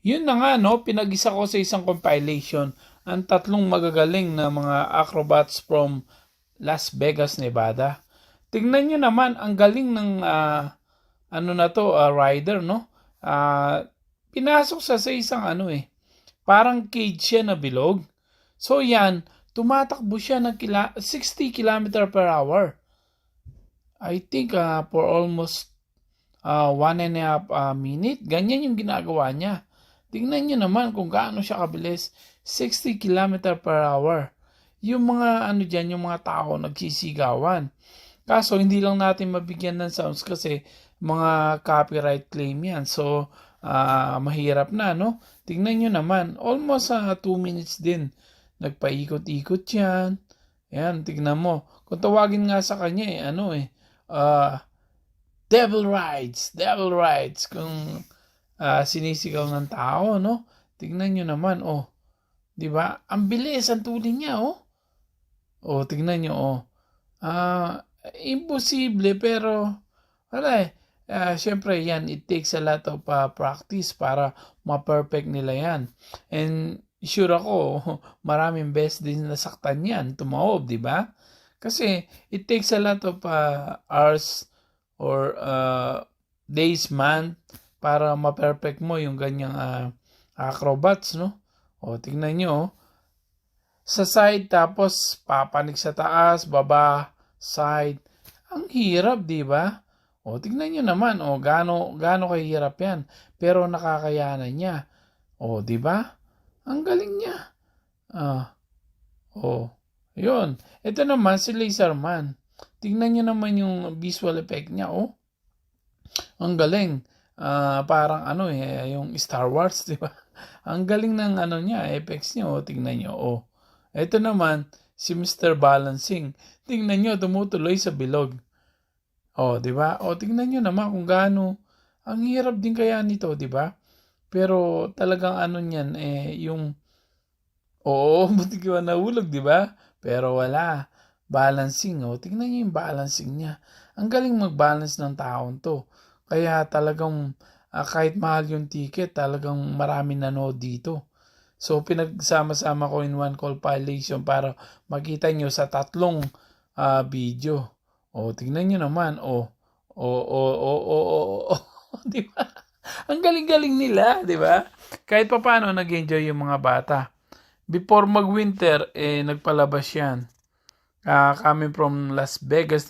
Yun na nga, no, pinag-isa ko sa isang compilation ang tatlong magagaling na mga acrobats from Las Vegas, Nevada. Tingnan nyo naman, ang galing ng ano na to, rider, no? Pinasok siya sa isang parang cage siya na bilog. So yan, tumatakbo siya ng 60 km per hour. I think for almost 1.5 minute. Ganyan yung ginagawa niya. Tingnan nyo naman kung gaano siya kabilis. 60 km per hour. Yung mga dyan, yung mga tao nagsisigawan. Kaso hindi lang natin mabigyan ng sounds kasi mga copyright claim yan. So mahirap na, no? Tingnan nyo naman, almost 2 minutes din. Nagpaikot-ikot yan. Yan, tignan mo. Kung tawagin nga sa kanya devil rides. Kung sinisigaw ng tao, no? Tignan nyo naman, di ba? Ang bilis, ang tuloy niya, tignan nyo, imposible, pero, wala syempre yan, it takes a lot of practice para ma-perfect nila yan. And, sure ako, maraming best din nasaktan yan, tumaob, di ba? Kasi, it takes a lot of hours or days, month, para ma-perfect mo yung ganyang acrobats, no? Tingnan nyo, sa side, tapos papanik sa taas, baba, side. Ang hirap, di ba? Tingnan nyo naman, gaano kahirap yan. Pero nakakayanan niya. Di ba? Ang galing niya. Yun. Ito naman, si Laserman. Tingnan nyo naman yung visual effect niya, Ang galing. Parang yung Star Wars, di ba? Ang galing ng niya, effects niya, tingnan nyo, Ito naman, si Mr. Balancing. Tingnan nyo, tumutuloy sa bilog. Di ba? Tingnan nyo naman kung gaano. Ang hirap din kaya nito, di ba? Pero talagang niyan, yung, buti ka nahulog, di ba? Pero wala. Balancing, tingnan nyo yung balancing niya. Ang galing mag-balance ng taon to. Kaya talagang kahit mahal yung ticket, talagang marami nanood dito. So, pinagsama-sama ko in one compilation para makita nyo sa tatlong video. Tingnan nyo naman. Di ba? Ang galing-galing nila, di ba? Kahit pa paano nag-enjoy yung mga bata. Before mag-winter, nagpalabas yan. Coming from Las Vegas,